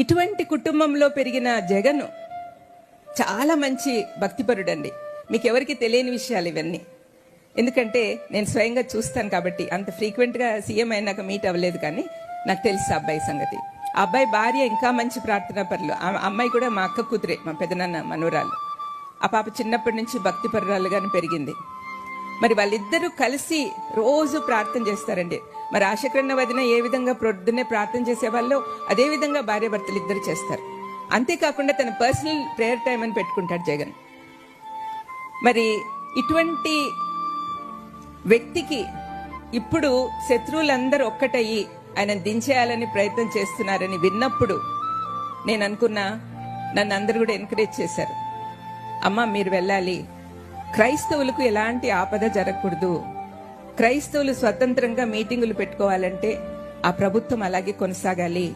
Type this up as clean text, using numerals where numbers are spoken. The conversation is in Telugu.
ఇటువంటి కుటుంబంలో పెరిగిన జగన్ చాలా మంచి భక్తిపరుడండి. మీకు ఎవరికి తెలియని విషయాలు ఇవన్నీ, ఎందుకంటే నేను స్వయంగా చూస్తాను కాబట్టి. అంత ఫ్రీక్వెంట్గా సీఎం అయినాక మీట్ అవ్వలేదు, కానీ నాకు తెలుసు ఆ అబ్బాయి సంగతి. ఆ అబ్బాయి భార్య ఇంకా మంచి ప్రార్థనా పరులు. ఆ అమ్మాయి కూడా మా అక్క కూతురే, మా పెదనాన్న మనూరాలు. ఆ పాప చిన్నప్పటి నుంచి భక్తి పరురాలుగానే పెరిగింది. మరి వాళ్ళిద్దరూ కలిసి రోజు ప్రార్థన చేస్తారండి. మరి ఆశకరణ వదిన ఏ విధంగా ప్రొద్దునే ప్రార్థన చేసేవాళ్ళు, అదే విధంగా భార్య భర్తలు ఇద్దరు చేస్తారు. అంతేకాకుండా తన పర్సనల్ ప్రేయర్ టైం అని పెట్టుకుంటాడు జగన్. మరి ఇటువంటి వ్యక్తికి ఇప్పుడు శత్రువులందరూ ఒక్కటయ్యి ఆయన దించేయాలని ప్రయత్నం చేస్తున్నారని విన్నప్పుడు నేను అనుకున్నా, నన్ను అందరూ కూడా ఎంకరేజ్ చేశారు. అమ్మ మీరు వెళ్ళాలి, క్రైస్తవులకు ఎలాంటి ఆపద జరగకూడదు, క్రైస్తవులు స్వతంత్రంగా మీటింగులు పెట్టుకోవాలంటే ఆ ప్రభుత్వం అలాగే కొనసాగాలి,